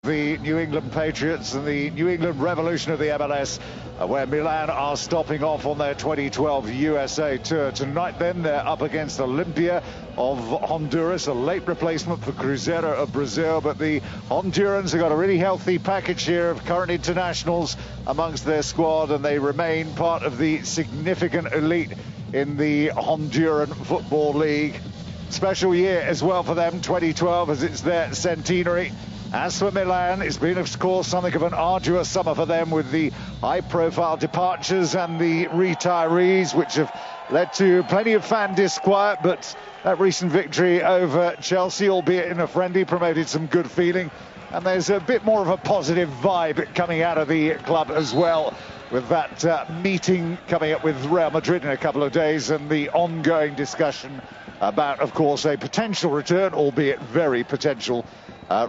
The New England Patriots and the New England Revolution of the MLS, where Milan are stopping off on their 2012 USA tour. Tonight then they're up against Olympia of Honduras, a late replacement for Cruzeiro of Brazil, but the Hondurans have got a really healthy package here of current internationals amongst their squad, and they remain part of the significant elite in the Honduran Football League. Special year as well for them, 2012, as it's their centenary. As for Milan, it's been, of course, something of an arduous summer for them with the high-profile departures and the retirees, which have led to plenty of fan disquiet. But that recent victory over Chelsea, albeit in a friendly, promoted some good feeling. And there's a bit more of a positive vibe coming out of the club as well, with that meeting coming up with Real Madrid in a couple of days and the ongoing discussion about, of course, a potential return, albeit very potential,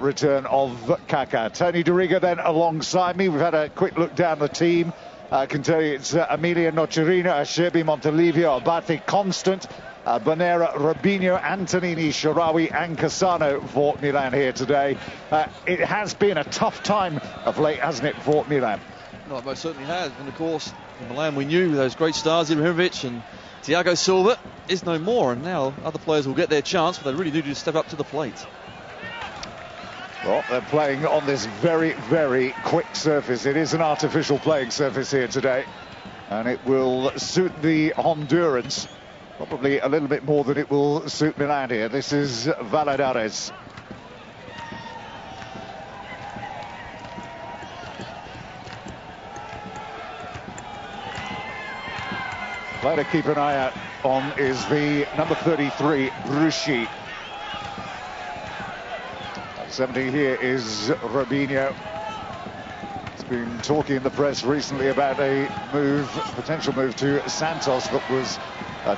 return of Kaká. Tony DeRiga then alongside me. We've had a quick look down the team. I can tell you it's Emilia Nocerino, Acerbi, Montolivio, Abate, Constant, Bonera, Robinho, Antonini, Sharawi and Cassano for Milan here today. It has been a tough time of late, hasn't it, for Milan? No, it most certainly has. And of course, in Milan we knew those great stars, Ibrahimovic and Thiago Silva, is no more. And now other players will get their chance, but they really do just step up to the plate. Well, they're playing on this very, very quick surface. It is an artificial playing surface here today, and it will suit the Hondurans probably a little bit more than it will suit Milan here. This is Valladares. Player to keep an eye out on is the number 33, Bruschi. 70 here is Robinho. He's been talking in the press recently about a potential move to Santos that was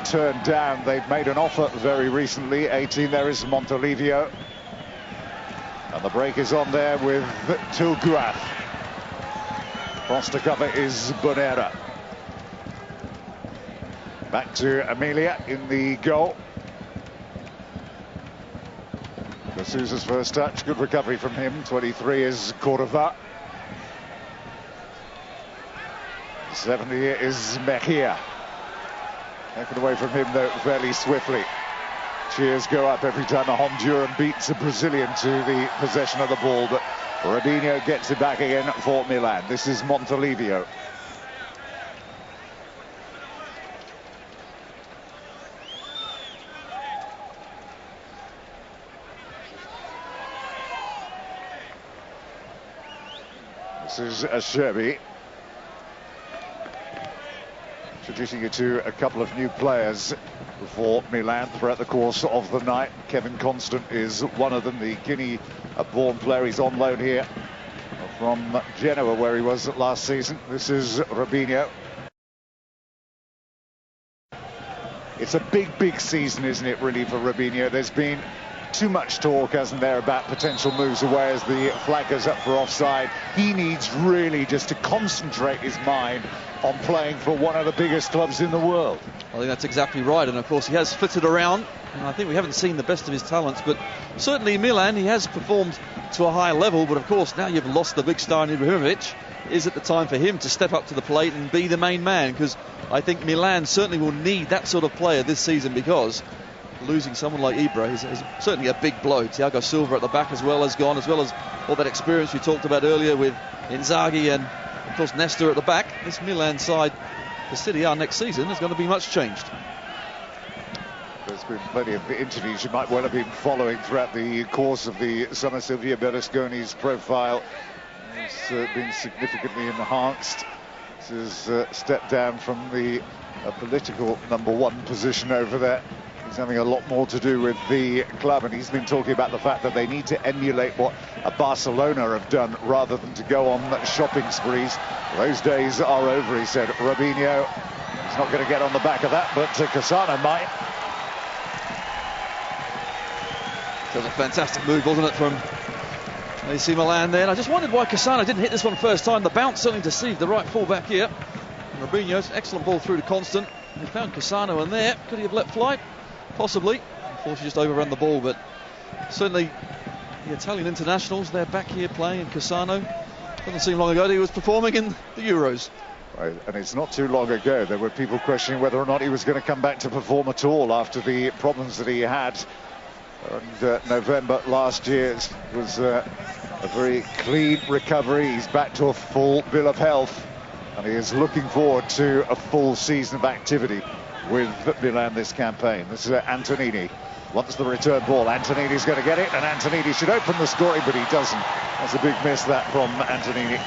turned down. They've made an offer very recently. 18 there is Montolivio. And the break is on there with Tilguath. Cross to cover is Bonera. Back to Emilia in the goal. Sousa's first touch, good recovery from him. 23 is Cordova. 70 is Mejia. Taken away from him though fairly swiftly. Cheers go up every time a Honduran beats a Brazilian to the possession of the ball, but Robinho gets it back again for Milan. This is Montolivio. This is Acerbi. Introducing you to a couple of new players for Milan throughout the course of the night. Kevin Constant is one of them, the Guinea-born player. He's on loan here from Genoa, where he was last season. This is Robinho. It's a big season, isn't it, really, for Robinho? There's been too much talk, hasn't there, about potential moves away as the flag goes up for offside. He needs really just to concentrate his mind on playing for one of the biggest clubs in the world. I think that's exactly right, and of course he has flitted around, and I think we haven't seen the best of his talents, but certainly in Milan he has performed to a high level. But of course now you've lost the big star in Ibrahimovic. Is it the time for him to step up to the plate and be the main man? Because I think Milan certainly will need that sort of player this season, because losing someone like Ibra is certainly a big blow. Thiago Silva at the back as well has gone, as well as all that experience we talked about earlier with Inzaghi and, of course, Nestor at the back. This Milan side for Serie A next season is going to be much changed. There's been plenty of interviews you might well have been following throughout the course of the summer. Silvio Berlusconi's profile has been significantly enhanced. This is stepped down from the political #1 position over there. He's having a lot more to do with the club, and he's been talking about the fact that they need to emulate what Barcelona have done rather than to go on shopping sprees. Those days are over, he said. Robinho, he's not going to get on the back of that, but Cassano might. That was a fantastic move, wasn't it, from AC Milan there. And I just wondered why Cassano didn't hit this one first time. The bounce certainly deceived the right full-back here. And Robinho's excellent ball through to Constant. He found Cassano in there. Could he have let fly? Possibly. Unfortunately, just overrun the ball, but certainly the Italian internationals. They're back here playing in Cassano. Doesn't seem long ago that he was performing in the Euros. Right, and it's not too long ago there were people questioning whether or not he was going to come back to perform at all after the problems that he had. And November last year was a very clean recovery. He's back to a full bill of health, and he is looking forward to a full season of activity with Milan this campaign. This is Antonini. Wants the return ball. Antonini's going to get it, and Antonini should open the scoring, but he doesn't. That's a big miss, that, from Antonini.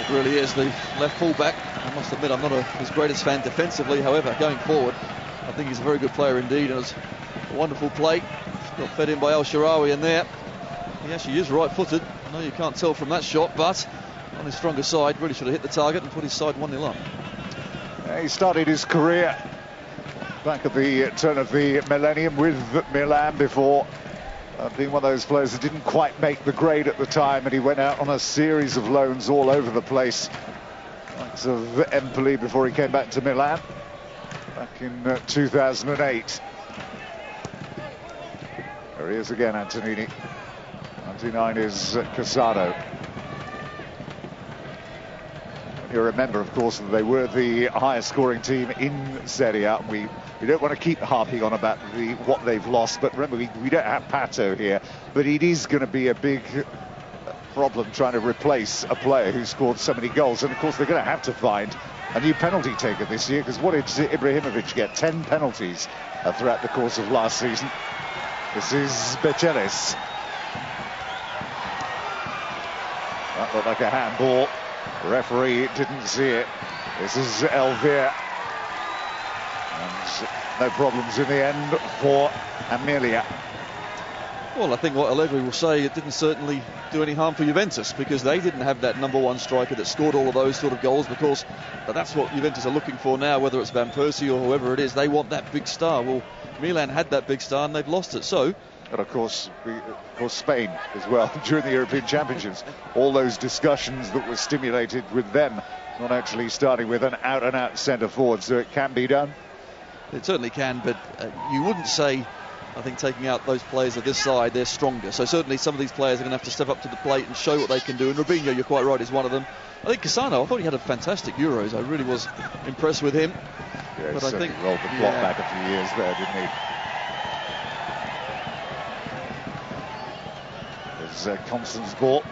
It really is. The left full-back, I must admit, I'm not his greatest fan defensively. However, going forward, I think he's a very good player indeed. It was a wonderful play. Got fed in by El Shaarawy in there. He actually is right-footed. I know you can't tell from that shot, but on his stronger side, really should have hit the target and put his side 1-0 up. He started his career back at the turn of the millennium with Milan before being one of those players that didn't quite make the grade at the time, and he went out on a series of loans all over the place. Likes of Empoli before he came back to Milan back in 2008. There he is again, Antonini. 99 is Cassano. You remember, of course, that they were the highest scoring team in Serie A. We don't want to keep harping on about what they've lost, but remember, we don't have Pato here, but it is going to be a big problem trying to replace a player who scored so many goals. And of course, they're going to have to find a new penalty taker this year, because what did Ibrahimovic get? 10 penalties throughout the course of last season. This is Becheles. That looked like a handball. The referee didn't see it. This is Elvira. And no problems in the end for Emilia. Well, I think what Allegri will say, it didn't certainly do any harm for Juventus, because they didn't have that number one striker that scored all of those sort of goals, because that's what Juventus are looking for now, whether it's Van Persie or whoever it is. They want that big star. Well, Milan had that big star and they've lost it. So, and of course Spain as well during the European Championships. All those discussions that were stimulated with them not actually starting with an out-and-out centre forward, so it can be done. It certainly can, but you wouldn't say, I think, taking out those players of this side, they're stronger. So certainly some of these players are going to have to step up to the plate and show what they can do. And Robinho, you're quite right, is one of them. I think Cassano, I thought he had a fantastic Euros. I really was impressed with him. Yeah, but I think rolled the plot back a few years there, didn't he? There's Constance ball.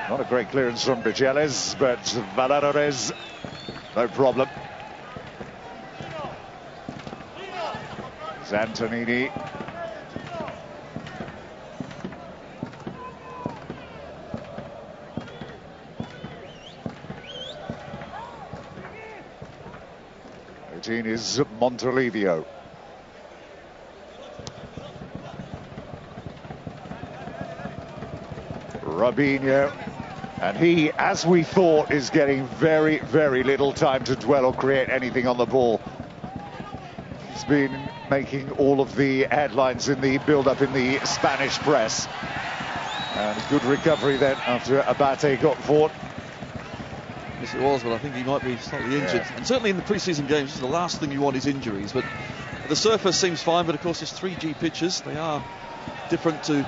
Not a great clearance from Becheles, but Valladolid, no problem. Antonini. It is Montolivio. Robinho. And he, as we thought, is getting very, very little time to dwell or create anything on the ball. He's been making all of the headlines in the build-up in the Spanish press. And good recovery then after Abate got caught. Yes, it was, but I think he might be slightly injured. Yeah. And certainly in the pre-season games, the last thing you want is injuries. But the surface seems fine, but of course it's 3G pitches. They are different to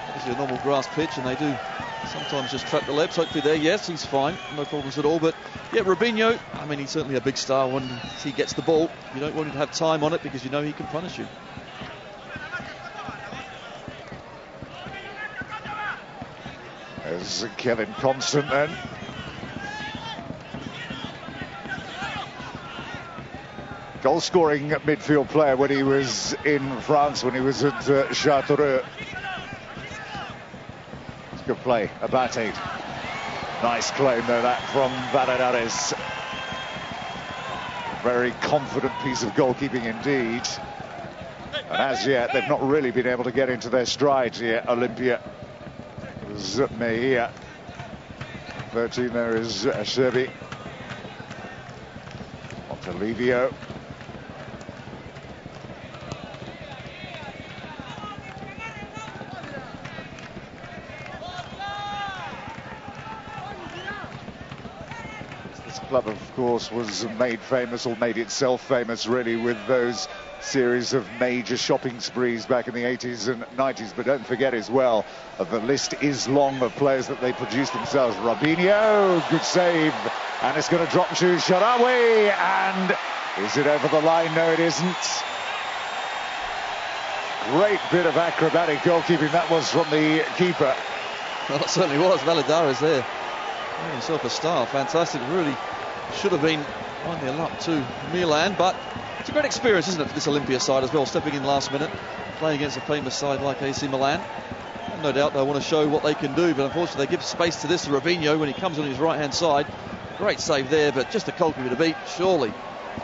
obviously a normal grass pitch, and they do sometimes just trap the legs. Hopefully there, yes, he's fine, no problems at all. But yeah, Robinho, I mean, he's certainly a big star when he gets the ball. You don't want him to have time on it because you know he can punish you. There's Kevin Constant then. Goal-scoring midfield player when he was in France, when he was at Charleroi. Good play, Abate. Nice claim though, that from Valladolid. Very confident piece of goalkeeping indeed. And as yet, they've not really been able to get into their stride here, Olympia. Mejia. 13 there is Sherby. Montolivio. Club, of course, was made famous, or made itself famous, really, with those series of major shopping sprees back in the 80s and 90s. But don't forget as well, the list is long of players that they produced themselves. Robinho, good save, and it's going to drop to Zaboleew, and is it over the line? No, it isn't. Great bit of acrobatic goalkeeping that was from the keeper. Well, it certainly was. Valladares there, made himself a star. Fantastic. Really should have been 1-0 up to Milan, but it's a great experience, isn't it, for this Olympia side as well, stepping in last minute, playing against a famous side like AC Milan. No doubt they want to show what they can do, but unfortunately they give space to this to Robinho when he comes on his right-hand side. Great save there, but just a goalkeeper to beat, surely.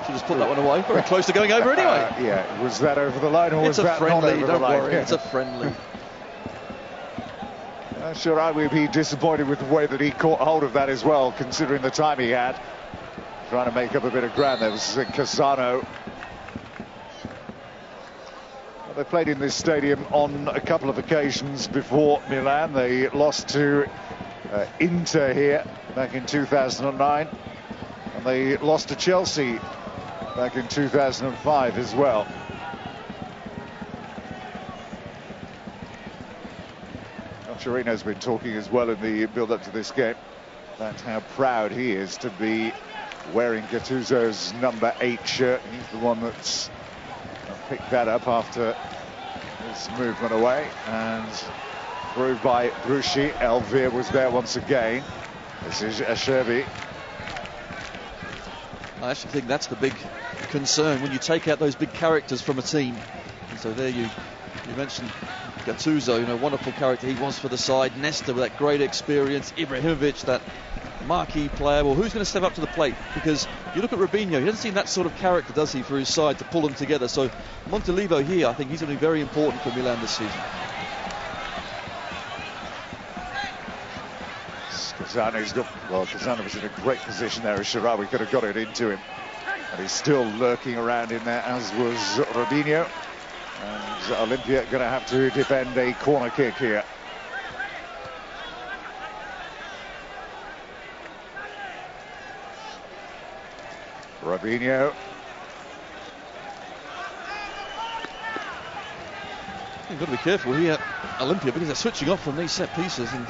Should just put that one away. Very close to going over anyway. Yeah, was that over the line, or was that friendly, not over don't the line? worry, it's a friendly. Sure, I would be disappointed with the way that he caught hold of that as well, considering the time he had. Trying to make up a bit of ground. There was Casano. Well, they played in this stadium on a couple of occasions before Milan. They lost to Inter here back in 2009. And they lost to Chelsea back in 2005 as well. Chirino's been talking as well in the build-up to this game about how proud he is to be wearing Gattuso's number 8 shirt. He's the one that's picked that up after his movement away, and through by Bruschi. Elvir was there once again. This is Acerbi. I actually think that's the big concern when you take out those big characters from a team. And so there you mentioned Gattuso, wonderful character he was for the side. Nesta with that great experience. Ibrahimovic, that marquee player. Well, who's going to step up to the plate? Because you look at Robinho, he doesn't seem that sort of character, does he, for his side to pull them together. So Montolivo here, I think he's going to be very important for Milan this season. Casano was in a great position there. Sharawi could have got it into him, and he's still lurking around in there, as was Robinho. And Olympia going to have to defend a corner kick here. Robinho. You've got to be careful here, Olympia, because they're switching off from these set pieces. And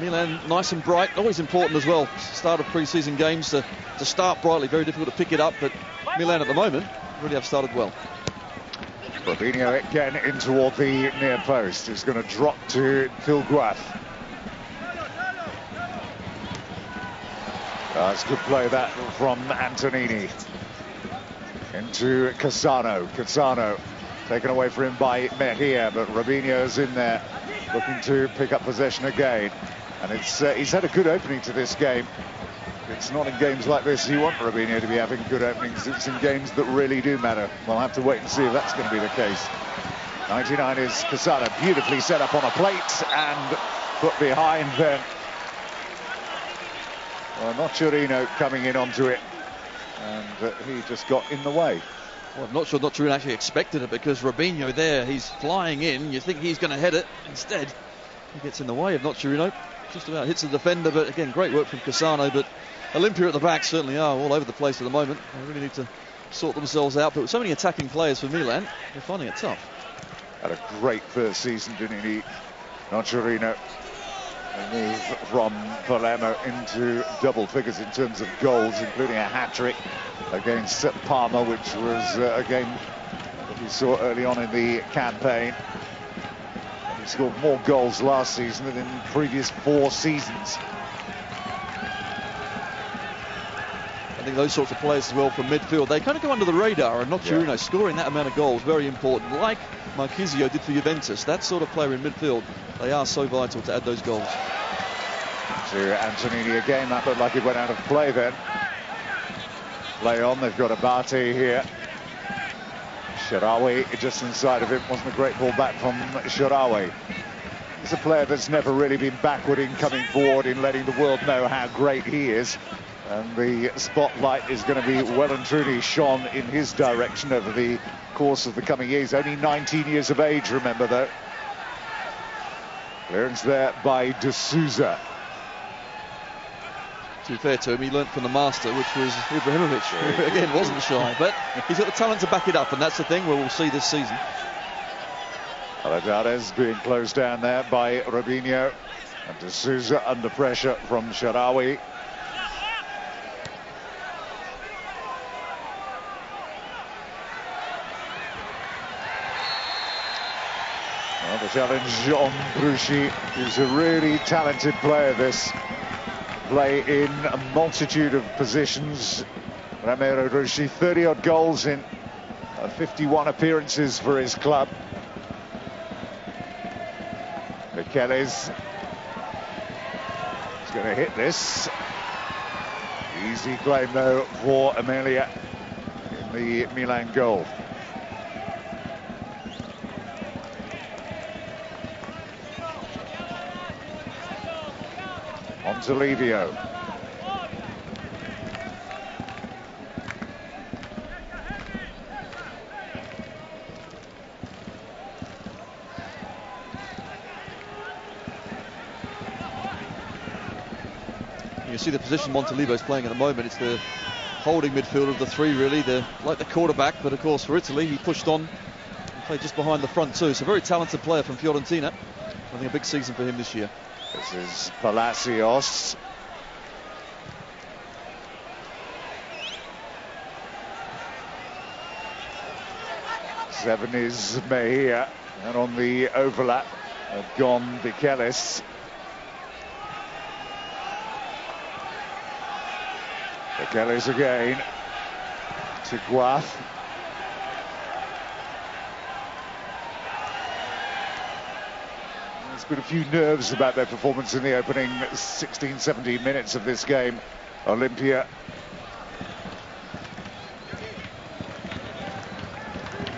Milan, nice and bright, always important as well. Start of pre-season games to start brightly, very difficult to pick it up. But Milan at the moment really have started well. Robinho again in toward the near post. It's going to drop to Filguath. It's good play that from Antonini. Into Casano. Casano taken away from him by Mejia, but Robinho's in there looking to pick up possession again. And he's had a good opening to this game. It's not in games like this you want Robinho to be having good openings. It's in games that really do matter. We'll have to wait and see if that's going to be the case. 99 is Casano, beautifully set up on a plate and put behind then. Well, not Chirino coming in onto it, and he just got in the way. Well, I'm not sure Chirino actually expected it, because Robinho there, he's flying in. You think he's going to head it. Instead, he gets in the way of Chirino. Just about hits the defender, but again, great work from Casano. But Olympia at the back certainly are all over the place at the moment. They really need to sort themselves out. But with so many attacking players for Milan, they're finding it tough. Had a great first season, didn't he? Nocerino. They move from Palermo into double figures in terms of goals, including a hat-trick against Parma, which was a game that we saw early on in the campaign. He scored more goals last season than in the previous 4 seasons. I think those sorts of players as well from midfield, they kind of go under the radar, and Nocerino scoring that amount of goals, very important. Like Marchisio did for Juventus, that sort of player in midfield, they are so vital to add those goals. To Antonini again, that looked like it went out of play then. Play on, they've got Abate here. Sharawi just inside of him, wasn't a great ball back from Sharawi. He's a player that's never really been backward in coming forward, in letting the world know how great he is. And the spotlight is going to be well and truly shone in his direction over the course of the coming years. Only 19 years of age, remember, though. Clearance there by De Souza. To be fair to him, he learnt from the master, which was Ibrahimovic, who again wasn't shy. But he's got the talent to back it up, and that's the thing we'll see this season. Valadares being closed down there by Robinho. And D'Souza under pressure from Sharawi. Well, the challenge on Bruschi, who's a really talented player. This play in a multitude of positions. Ramiro Bruschi, 30-odd goals in 51 appearances for his club. Michelis is going to hit this. Easy claim, though, for Emilia in the Milan goal. On to Livio. You see the position Montalivo's playing at the moment. It's the holding midfield of the three, really, like the quarterback. But of course, for Italy, he pushed on and played just behind the front too. So a very talented player from Fiorentina. I think a big season for him this year. This is Palacios. Seven is Mejia, and on the overlap have gone Michelis. Michelis again to Guath. There's been a few nerves about their performance in the opening 16-17 minutes of this game. Olympia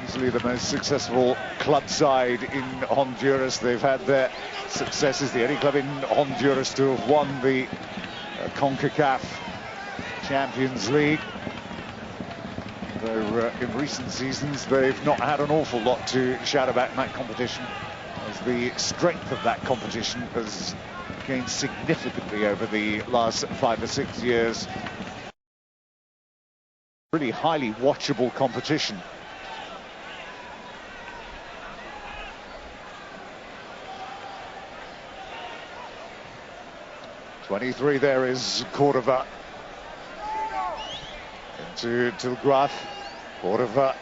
easily the most successful club side in Honduras. They've had their successes, the only club in Honduras to have won the CONCACAF Champions League. Though in recent seasons they've not had an awful lot to shout about in that competition, as the strength of that competition has gained significantly over the last 5 or 6 years. Really highly watchable competition. '23 there is Cordova. To Tilgraf, Cordova.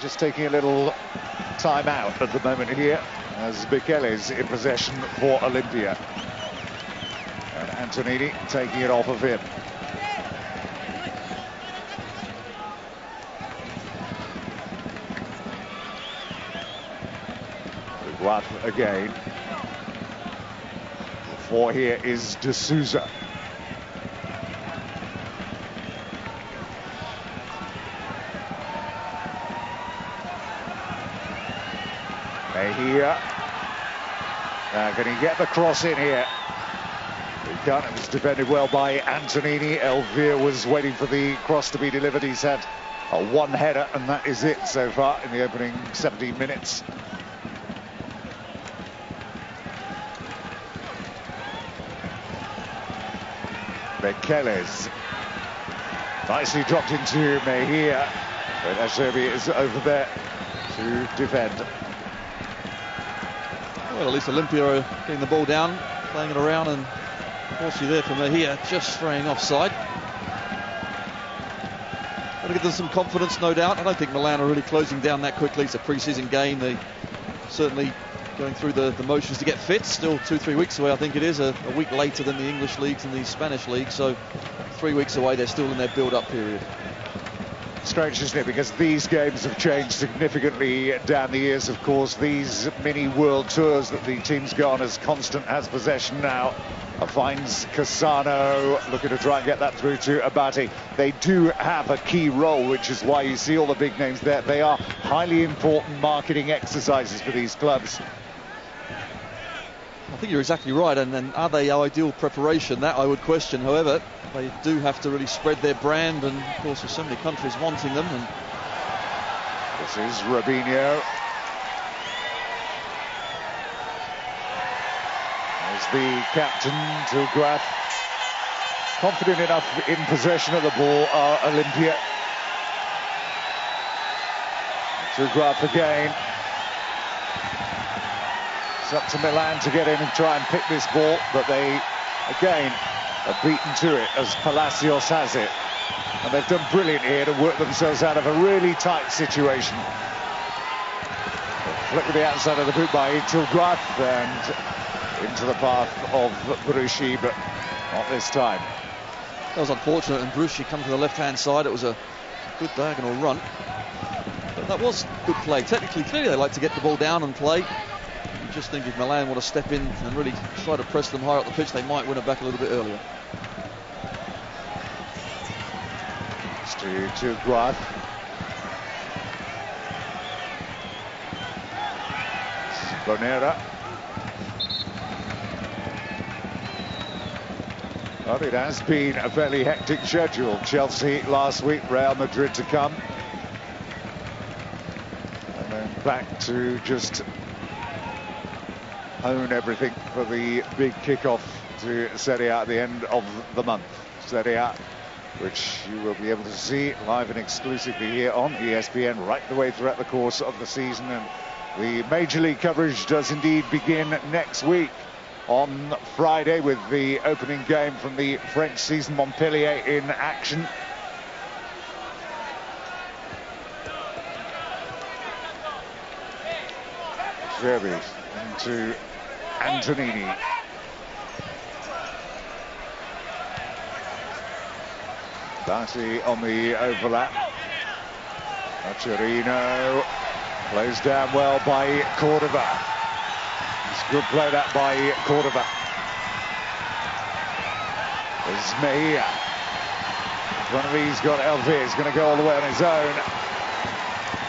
Just taking a little time out at the moment here, as Michelis in possession for Olympia. And Antonini taking it off of him. Tilgraf again. For here is D'Souza. Mejia. Now can he get the cross in here? He can't. It was defended well by Antonini. Elvir was waiting for the cross to be delivered. He's had a one header, and that is it so far in the opening 17 minutes. Michelis. Nicely dropped into Mejia. But Acerbi is over there to defend. Well, at least Olympia are getting the ball down, playing it around, and of course you're there for Mejia, just throwing offside. Got to give them some confidence, no doubt. I don't think Milan are really closing down that quickly. It's a pre-season game. They certainly going through the motions to get fit. Still 2-3 weeks away, I think it is. A week later than the English leagues and the Spanish league. So 3 weeks away, they're still in their build-up period. Strange, isn't it? Because these games have changed significantly down the years, of course. These mini world tours that the teams go on, as Constant has possession now, finds Cassano, looking to try and get that through to Abate. They do have a key role, which is why you see all the big names there. They are highly important marketing exercises for these clubs. I think you're exactly right, and then are they ideal preparation? That I would question. However, they do have to really spread their brand, and of course there's so many countries wanting them. And this is Robinho. As the captain, Tilgrath, confident enough in possession of the ball, Olympia. Tilgrath again. It's up to Milan to get in and try and pick this ball, but they, again, are beaten to it as Palacios has it. And they've done brilliant here to work themselves out of a really tight situation. Flick with the outside of the boot by Tilgrath and into the path of Bruschi, but not this time. That was unfortunate, and Bruschi come to the left-hand side. It was a good diagonal run. But that was good play. Technically, clearly they like to get the ball down and play. You just think if Milan want to step in and really try to press them higher up the pitch, they might win it back a little bit earlier. To Tilgrath. Bonera. Well, it has been a fairly hectic schedule. Chelsea last week, Real Madrid to come. And then back to just hone everything for the big kickoff to Serie A at the end of the month. Serie A, which you will be able to see live and exclusively here on ESPN right the way throughout the course of the season. And the Major League coverage does indeed begin next week on Friday with the opening game from the French season, Montpellier in action. Cherby into Antonini. Darcy on the overlap. Nocerino plays down well by Cordova. It's good play that by Cordova. There's Mejia. One of these got LV. He's going to go all the way on his own.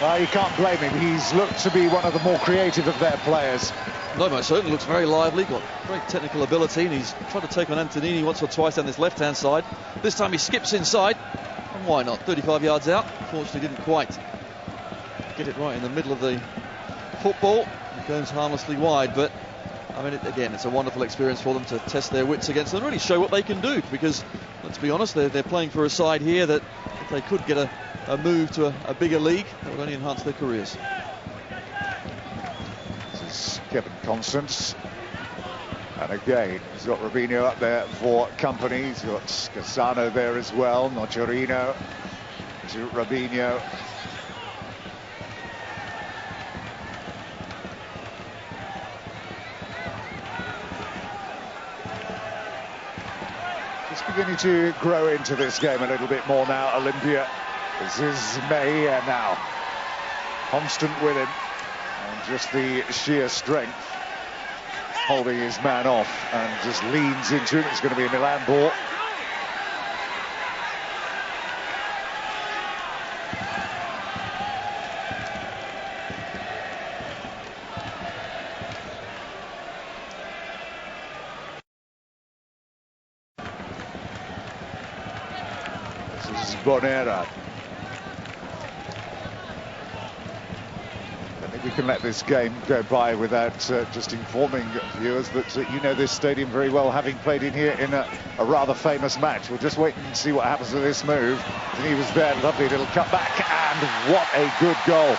Well, you can't blame him. He's looked to be one of the more creative of their players. No, most certainly looks very lively, got great technical ability, and he's tried to take on Antonini once or twice down this left-hand side. This time he skips inside, and why not? 35 yards out. Fortunately didn't quite get it right in the middle of the football. It goes harmlessly wide, but I mean, again, it's a wonderful experience for them to test their wits against them and really show what they can do, because let's be honest, they're playing for a side here that if they could get a move to a bigger league, that would only enhance their careers. Kevin Constance, and again he's got Robinho up there for company. He's got Cassano there as well. Nocerino to Robinho. Just beginning to grow into this game a little bit more now, Olympia. This is Mejia now, constant with him. And just the sheer strength, holding his man off, and just leans into it. It's going to be a Milan ball. This is Bonera. We can let this game go by without just informing viewers that you know this stadium very well, having played in here in a rather famous match. We'll just wait and see what happens with this move. And he was there, lovely little cut back, and what a good goal.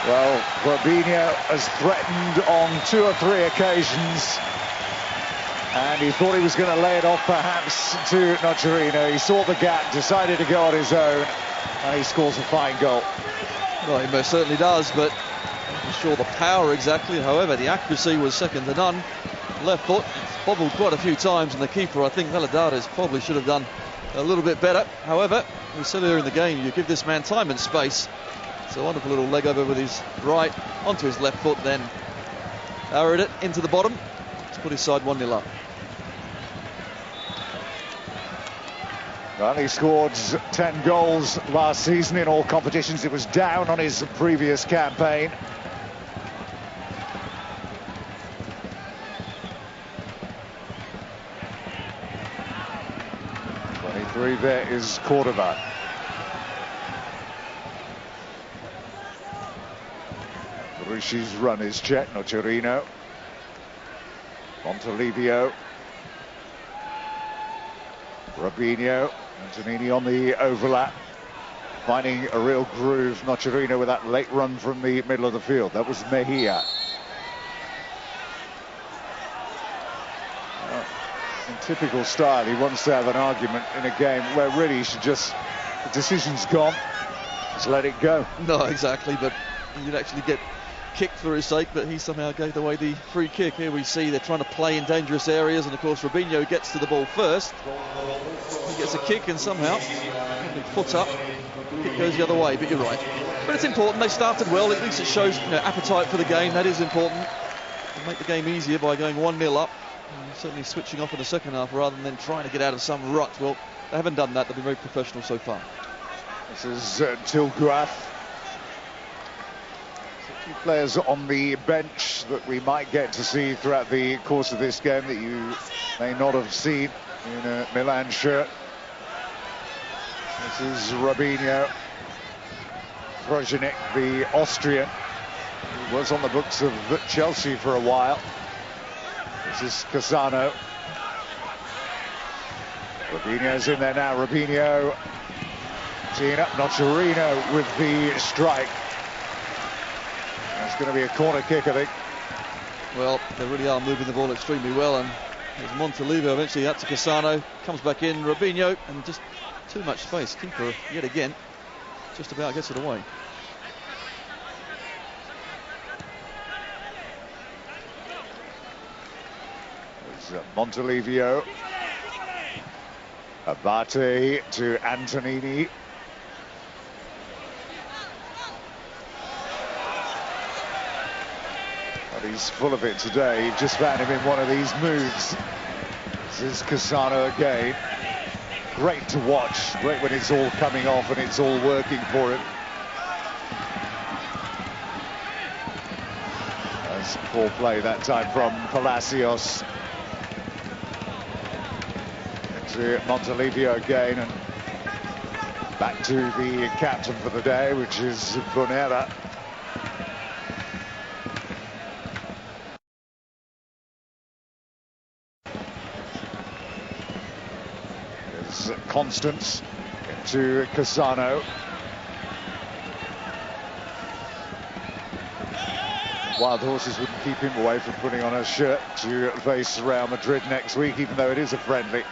Well, Robinho has threatened on 2 or 3 occasions, and he thought he was going to lay it off perhaps to Nocerino. He saw the gap, decided to go on his own. He scores a fine goal. Well, he most certainly does, but I'm not sure the power exactly. However, the accuracy was second to none. Left foot, it's bobbled quite a few times, and the keeper, I think Valadares, probably should have done a little bit better. However, we said earlier in the game, you give this man time and space. It's a wonderful little leg over with his right onto his left foot, then arrowed it into the bottom to put his side 1-0 up. Well, he scored 10 goals last season in all competitions. It was down on his previous campaign. There is Cordova. Rushi's run is checked. Nocerino. Montolivo. Robinho. Antonini on the overlap. Finding a real groove. Nocerino with that late run from the middle of the field. That was Mejia. In typical style, he wants to have an argument in a game where really he should just, the decision's gone, just let it go. No, exactly, but you'd actually get kicked for his sake, but he somehow gave away the free kick. Here we see they're trying to play in dangerous areas, and of course Robinho gets to the ball first. He gets a kick and somehow, foot up, kick goes the other way, but you're right. But it's important, they started well, at least it shows appetite for the game, that is important. They make the game easier by going 1-0 up. And certainly switching off in the second half rather than trying to get out of some rut. Well, they haven't done that. They've been very professional so far. This is Tilguaf. Two players on the bench that we might get to see throughout the course of this game that you may not have seen in a Milan shirt. This is Robinho. Vrojinic, the Austrian, who was on the books of Chelsea for a while. This is Cassano. Robinho's in there now. Robinho teeing up. Nocerino with the strike. That's going to be a corner kick, I think. Well, they really are moving the ball extremely well, and there's Montolivo eventually out to Cassano. Comes back in, Robinho, and just too much space. Keeper yet again just about gets it away. Montolivo. Abate to Antonini. But he's full of it today. You've just found him in one of these moves. This is Cassano again. Great to watch. Great when it's all coming off and it's all working for him. That's poor play that time from Palacios. To Montolivo again, and back to the captain for the day, which is Bonera. There's Constance to Cassano. Wild Horses wouldn't keep him away from putting on a shirt to face Real Madrid next week, even though it is a friendly.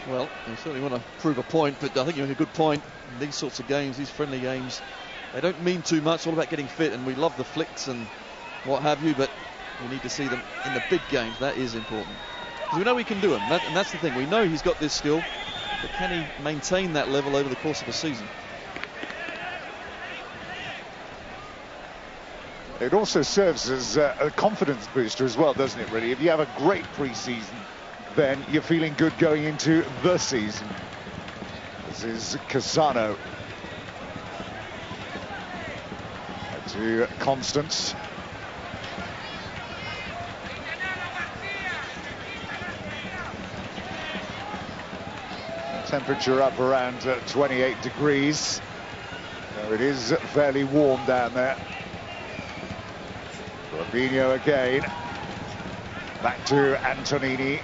Well, you certainly want to prove a point, but I think you make a good point. In these sorts of games, these friendly games, they don't mean too much. It's all about getting fit, and we love the flicks and what have you, but we need to see them in the big games. That is important. Because we know he can do them, and that's the thing. We know he's got this skill, but can he maintain that level over the course of a season? It also serves as a confidence booster as well, doesn't it, really? If you have a great pre-season, then you're feeling good going into the season. This is Cassano. To Constance. Temperature up around 28 degrees. So it is fairly warm down there. Robinho again. Back to Antonini.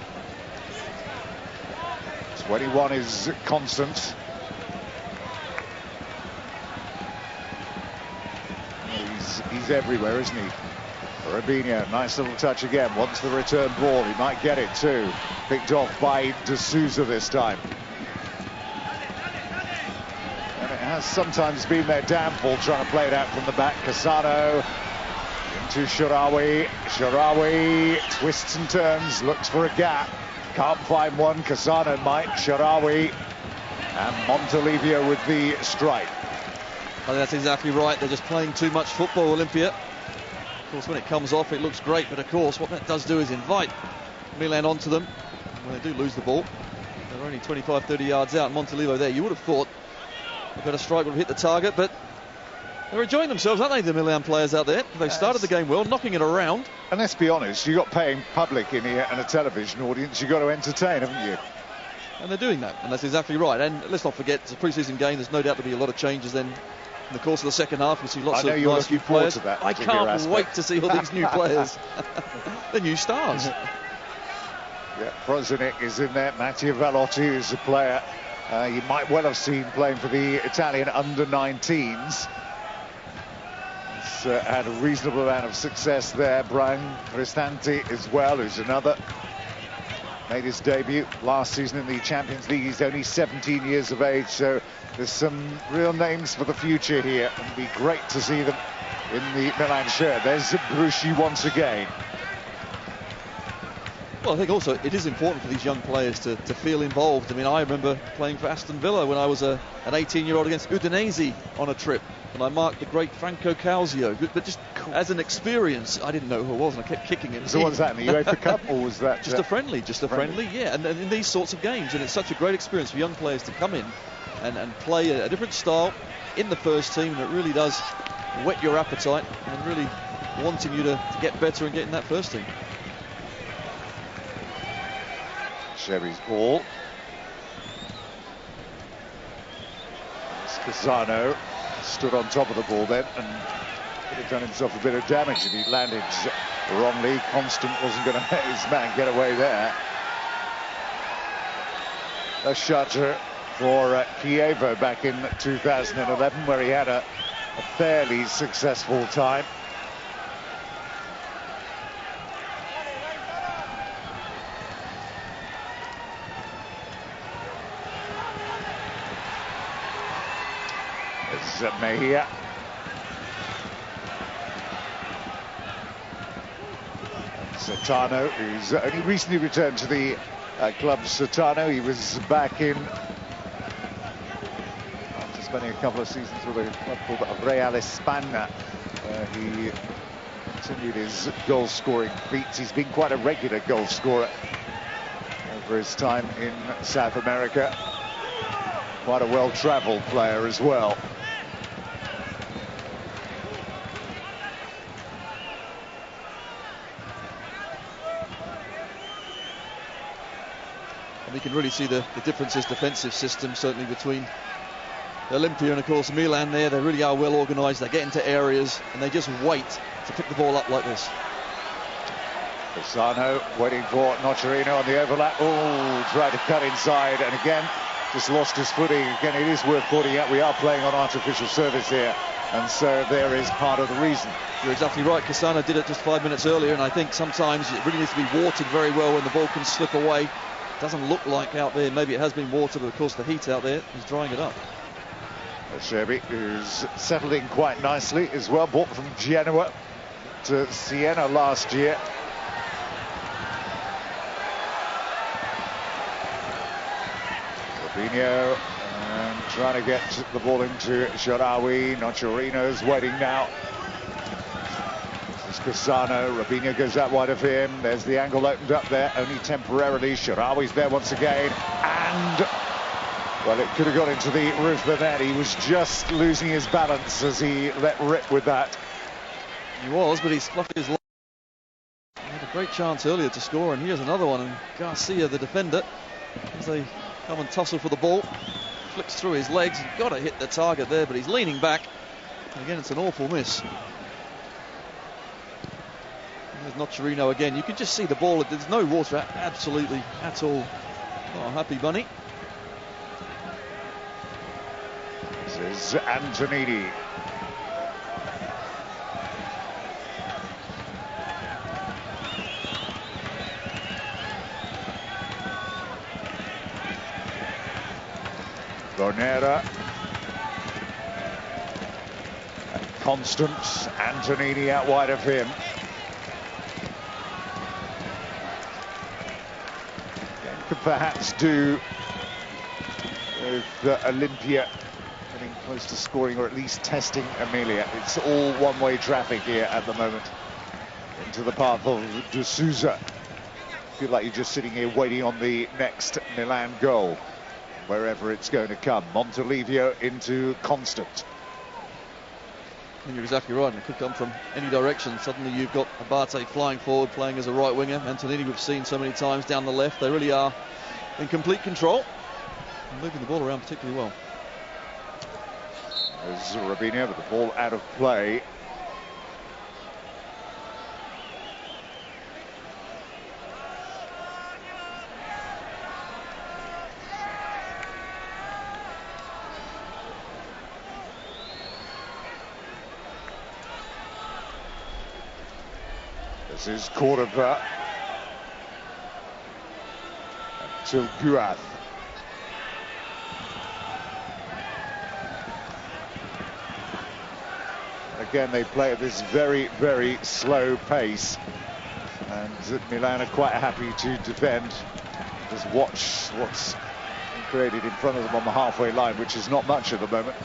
21 is Constance. He's everywhere, isn't he? Robinho, nice little touch again. Wants the return ball. He might get it too. Picked off by De Souza this time. And it has sometimes been their downfall trying to play it out from the back. Cassano into Sharawi. Sharawi twists and turns, looks for a gap. Can't find one. Cassano might. Sharawi and Montolivo with the strike. I think that's exactly right. They're just playing too much football, Olympia. Of course, when it comes off, it looks great. But of course, what that does do is invite Milan onto them. When they do lose the ball, they're only 25, 30 yards out. Montolivo there, you would have thought a better strike would have hit the target, but they're enjoying themselves, aren't they, the Milan players out there? They started the game well, knocking it around. And let's be honest, you've got paying public in here and a television audience. You've got to entertain, haven't you? And they're doing that, and that's exactly right. And let's not forget, it's a pre-season game. There's no doubt there'll be a lot of changes then In the course of the second half, we see lots I know of you're nice new looking forward players. to that I particular can't aspect. wait to see all these new players. The new stars. Yeah, Prozonik is in there. Matteo Velotti is a player you might well have seen playing for the Italian under-19s. He's had a reasonable amount of success there. Brian Cristante as well, who's another. Made his debut last season in the Champions League. He's only 17 years of age, so there's some real names for the future here. It'd be great to see them in the Milan shirt. There's Bruschi once again. Well, I think also it is important for these young players to feel involved. I mean, I remember playing for Aston Villa when I was an 18-year-old against Udinese on a trip, and I marked the great Franco Calzio. But just as an experience, I didn't know who it was, and I kept kicking him. So what was that, in the UEFA Cup, or was that... Just a friendly, yeah. And in these sorts of games, and it's such a great experience for young players to come in and play a different style in the first team, and it really does whet your appetite and really wanting you to get better and get in that first team. Sherry's ball. Scasano stood on top of the ball then and could have done himself a bit of damage if he landed wrongly. Constant wasn't going to let his man get away there. A shutter for Chievo back in 2011, where he had a fairly successful time. Mejia. Zotow, who's only recently returned to the club. Zotow, he was back in after spending a couple of seasons with a club called Real España. He continued his goal-scoring feats. He's been quite a regular goal scorer over his time in South America. Quite a well-travelled player as well. You can really see the differences, defensive system, certainly between Olympia and, of course, Milan there. They really are well organised. They get into areas and they just wait to pick the ball up like this. Pisano waiting for Nocerino on the overlap. Oh, tried to cut inside and again just lost his footing. Again, it is worth pointing out we are playing on artificial surface here, and so there is part of the reason. You're exactly right. Cassano did it just 5 minutes earlier, and I think sometimes it really needs to be watered very well when the ball can slip away. Doesn't look like out there, maybe it has been watered, but of course the heat out there is drying it up. Sherby, who's settled in quite nicely as well, bought from Genoa to Siena last year. Fabinho and trying to get the ball into Sharawi. Nocerino's waiting now. Cassano, Robinho goes out wide of him. There's the angle opened up there, only temporarily. Sharawi's there once again, and well, it could have got into the roof of the net. He was just losing his balance as he let rip with that. He was, but he's fluffed his line. He had a great chance earlier to score, and here's another one. And Garcia, the defender, as they come and tussle for the ball, flicks through his legs. He's got to hit the target there, but he's leaning back. And again, it's an awful miss. There's Nocerino again. You can just see the ball. There's no water absolutely at all. Oh, happy bunny. This is Antonini. Bonera. And Constance. Antonini out wide of him. Could perhaps do with Olympia getting close to scoring or at least testing Emilia. It's all one-way traffic here at the moment into the path of De Souza. Feel like you're just sitting here waiting on the next Milan goal, wherever it's going to come. Montolivio into Constant. And you're exactly right, and it could come from any direction. Suddenly you've got Abate flying forward, playing as a right winger. Antonini we've seen so many times down the left. They really are in complete control and moving the ball around particularly well. There's Robinho with the ball out of play. This is Cordoba. Until Guath. Again, they play at this very, very slow pace. And Milan are quite happy to defend. Just watch what's created in front of them on the halfway line, which is not much at the moment.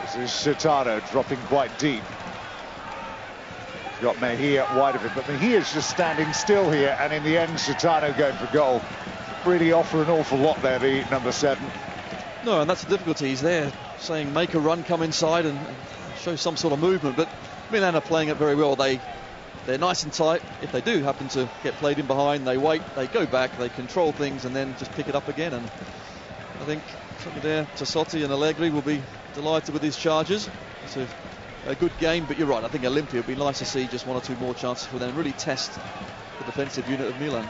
This is Zotow dropping quite deep. He's got Mejia wide of him, but Mejia's just standing still here, and in the end, Zotow going for goal. Really offer an awful lot there, the number 7. No, and that's the difficulty. He's there saying make a run, come inside and show some sort of movement, but Milan are playing it very well. They're nice and tight. If they do happen to get played in behind, they wait, they go back, they control things and then just pick it up again. And I think something there, Tassotti and Allegri will be delighted with these charges. It's a good game, but you're right, I think Olympia would be nice to see just 1 or 2 more chances for them, really test the defensive unit of Milan.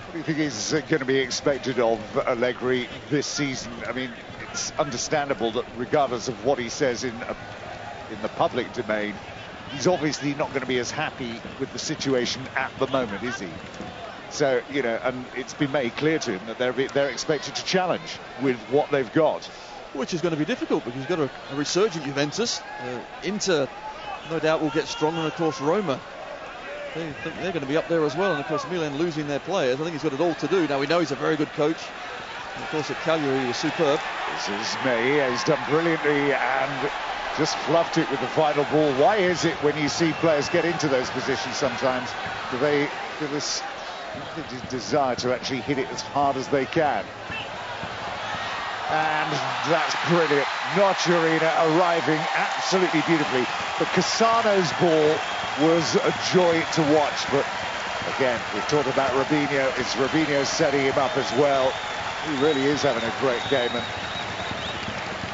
What do you think is going to be expected of Allegri this season? I mean, it's understandable that regardless of what he says in the public domain, he's obviously not going to be as happy with the situation at the moment, is he? So, you know, and it's been made clear to him that they're expected to challenge with what they've got. Which is going to be difficult because you've got a resurgent Juventus. Inter, no doubt, will get stronger, and of course Roma. They think they're going to be up there as well, and of course Milan losing their players. I think he's got it all to do. Now we know he's a very good coach. And of course at Cagliari he was superb. This is Mejia. He's done brilliantly and just fluffed it with the final ball. Why is it when you see players get into those positions sometimes, do they feel this desire to actually hit it as hard as they can? And that's brilliant. Nocerino arriving absolutely beautifully. But Cassano's ball was a joy to watch. But again, we've talked about Robinho. It's Robinho setting him up as well. He really is having a great game. And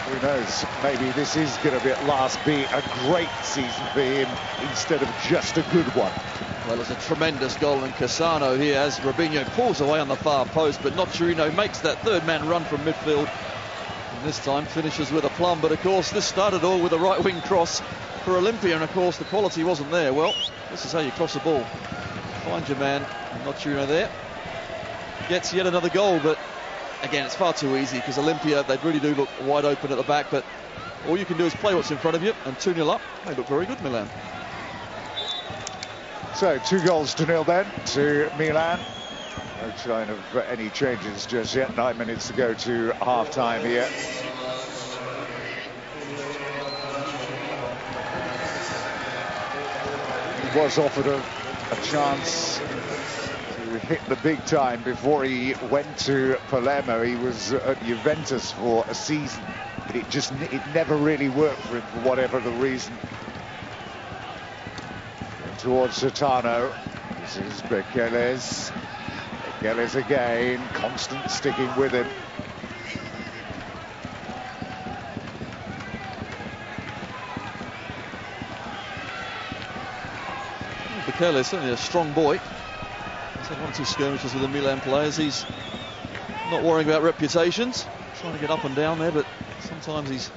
who knows, maybe this is going to be at last be a great season for him instead of just a good one. Well, it's a tremendous goal, and Cassano here as Robinho pulls away on the far post, but Nocerino makes that third man run from midfield, and this time finishes with a plum. But of course this started all with a right wing cross for Olympia, and of course the quality wasn't there. Well, this is how you cross a ball. Find your man, and Nocerino there gets yet another goal, but again it's far too easy because Olympia, they really do look wide open at the back, but all you can do is play what's in front of you, and 2-0 up, they look very good, Milan. So 2-0 then to Milan. No sign of any changes just yet. 9 minutes to go to half-time here. He was offered a chance to hit the big time before he went to Palermo. He was at Juventus for a season, but it never really worked for him for whatever the reason. Towards Zotow. This is Bekeles. Bekeles again, constant sticking with him. Bekeles, certainly a strong boy. He's had 1 or 2 skirmishes with the Milan players. He's not worrying about reputations, trying to get up and down there, but sometimes he's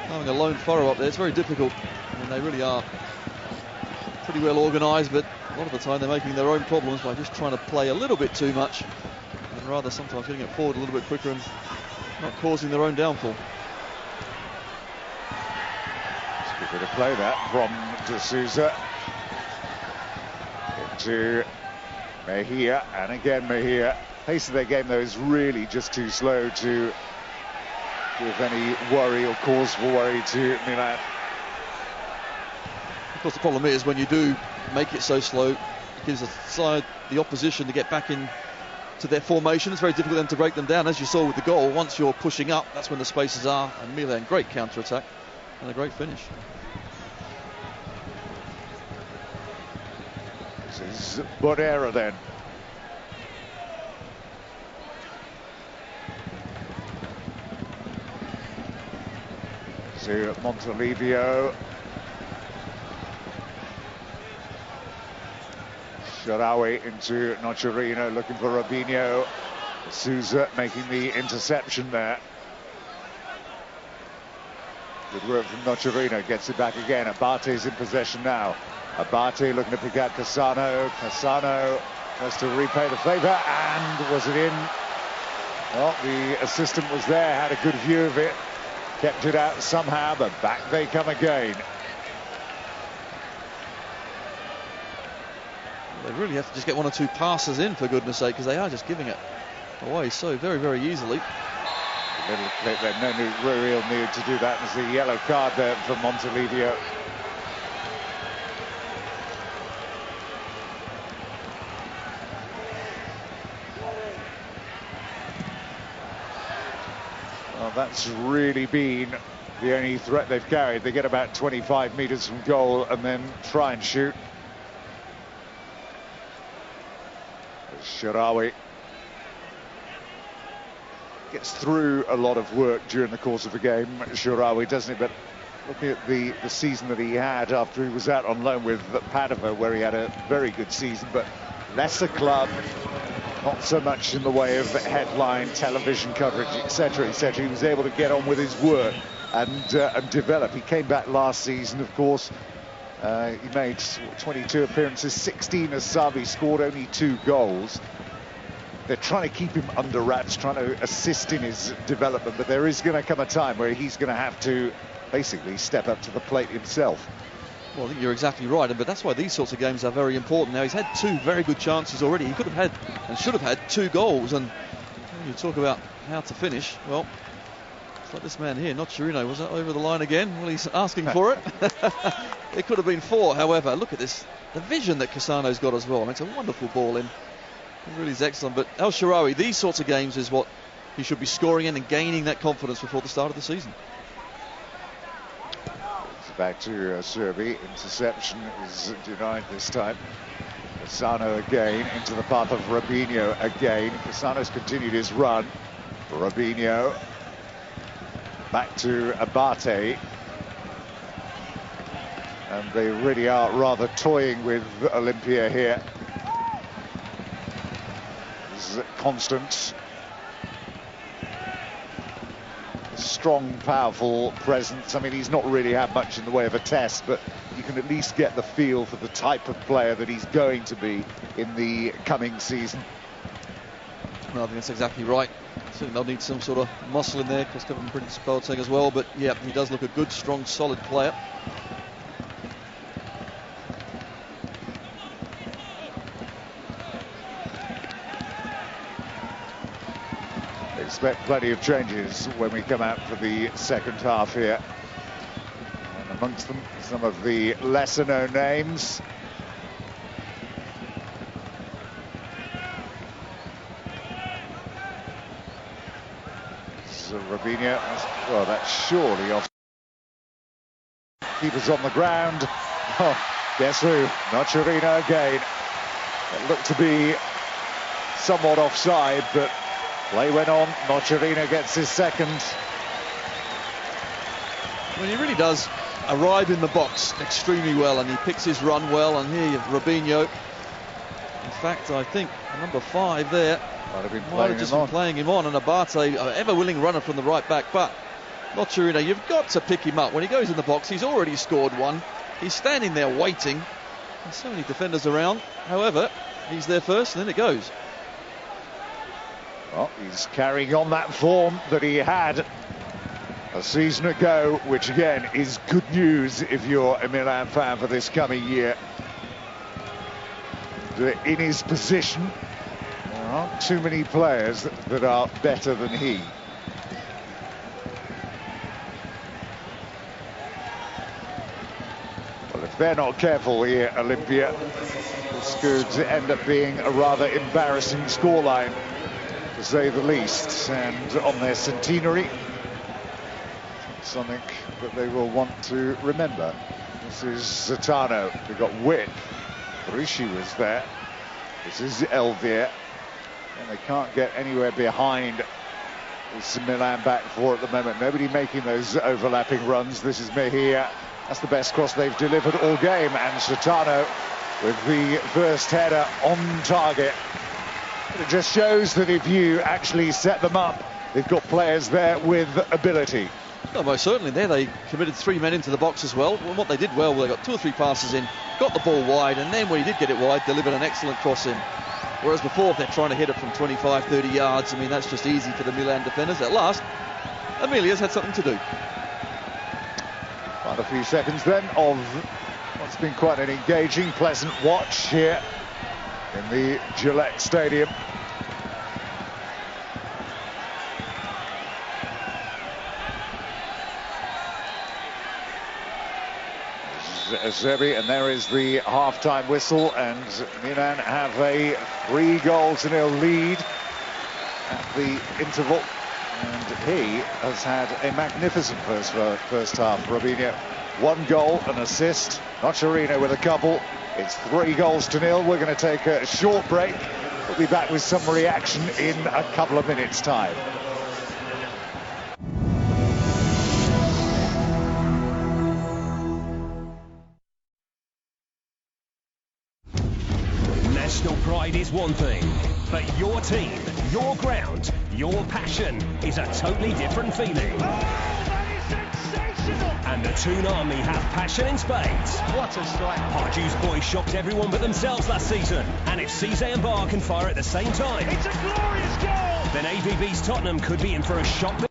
having a lone furrow up there. It's very difficult. I mean, they really are pretty well organised, but a lot of the time they're making their own problems by just trying to play a little bit too much, and rather sometimes getting it forward a little bit quicker and not causing their own downfall. It's a good bit of play that from De Souza into Mejia, and again Mejia. Pace of their game though is really just too slow to give any worry or cause for worry to Milan. Of course, the problem is when you do make it so slow, it gives the opposition to get back in to their formation. It's very difficult for them to break them down, as you saw with the goal. Once you're pushing up, that's when the spaces are. And Milan, great counter-attack and a great finish. This is Bonera then. to Montolivo. Sharawi into Nocerino, looking for Robinho. Souza making the interception there. Good work from Nocerino, gets it back again. Abate's in possession now. Abate looking to pick out Cassano. Cassano has to repay the favour, and was it in? Well, the assistant was there, had a good view of it, kept it out somehow, but back they come again. They really have to just get one or two passes in, for goodness sake, because they are just giving it away so very, very easily. A little clip there, no real need to do that. There's a yellow card there for Montolivo. Well, that's really been the only threat they've carried. They get about 25 metres from goal and then try and shoot. Sharawi gets through a lot of work during the course of the game, Sharawi, doesn't it? But looking at the season that he had after he was out on loan with Padova, where he had a very good season, but lesser club, not so much in the way of headline television coverage, etc., etc. He was able to get on with his work and develop. He came back last season, of course. He made 22 appearances, 16 as sub. He scored only 2 goals. They're trying to keep him under wraps, trying to assist in his development, but there is going to come a time where he's going to have to basically step up to the plate himself. Well, I think you're exactly right, but that's why these sorts of games are very important. Now, he's had 2 very good chances already. He could have had and should have had 2 goals, and when you talk about how to finish, well, it's like this man here, Nocerino, was that over the line again? Well, he's asking for it. It could have been 4, however. Look at this, the vision that Cassano's got as well. I mean, it's a wonderful ball in. It really is excellent. But El Shaarawy, these sorts of games is what he should be scoring in and gaining that confidence before the start of the season. It's back to Serbi. Interception is denied this time. Cassano again into the path of Robinho again. Cassano's continued his run. Robinho back to Abate. And they really are rather toying with Olympia here. This is constant, strong, powerful presence. I mean, he's not really had much in the way of a test, but you can at least get the feel for the type of player that he's going to be in the coming season. Well, I think that's exactly right. I think they'll need some sort of muscle in there, because Kevin Prince Boateng as well. But yeah, he does look a good, strong, solid player. Expect plenty of changes when we come out for the second half here. And amongst them, some of the lesser known names. So Robinho, well, that's surely off. Keeper's on the ground. Oh, guess who? Nocerino again. It looked to be somewhat offside, but play went on. Nocerino gets his second. Well, he really does arrive in the box extremely well, and he picks his run well. And here you have Robinho. In fact, I think number 5 there Might have been playing him on, and Abate, ever-willing runner from the right back. But Nocerino, you've got to pick him up. When he goes in the box, he's already scored 1. He's standing there waiting. There's so many defenders around. However, he's there first, and then it goes. Well, he's carrying on that form that he had a season ago, which again is good news if you're a Milan fan for this coming year. In his position, there aren't too many players that are better than he. Well, if they're not careful here, Olympia, this could end up being a rather embarrassing scoreline, to say the least. And on their centenary, something that they will want to remember. This is Zotano. They've got width. Rishi was there. This is Elvier. And they can't get anywhere behind It's Milan back four at the moment. Nobody making those overlapping runs. This is Mejia. That's the best cross they've delivered all game. And Zotow with the first header on target. It just shows that if you actually set them up, they've got players there with ability. Well, most certainly there. They committed 3 men into the box as well. Well, what they did well, they got 2 or 3 passes in, got the ball wide, and then when he did get it wide, delivered an excellent cross in. Whereas before, if they're trying to hit it from 25, 30 yards, I mean, that's just easy for the Milan defenders. At last, Emilia's had something to do. Quite a few seconds then of what's been quite an engaging, pleasant watch here in the Gillette Stadium. Zebi, and there is the half-time whistle, and Milan have a 3-0 lead at the interval, and he has had a magnificent first half. Robinho, 1 goal, an assist. Nocerino with a couple. It's 3-0. We're going to take a short break. We'll be back with some reaction in a couple of minutes' time. National pride is one thing, but your team, your ground, your passion is a totally different feeling. Oh, that is sensational! And the Toon Army have passion in spades. What a strike! Pardew's boys shocked everyone but themselves last season, and if Cisse and Barr can fire at the same time, It's a glorious goal! then AVB's Tottenham could be in for a shock.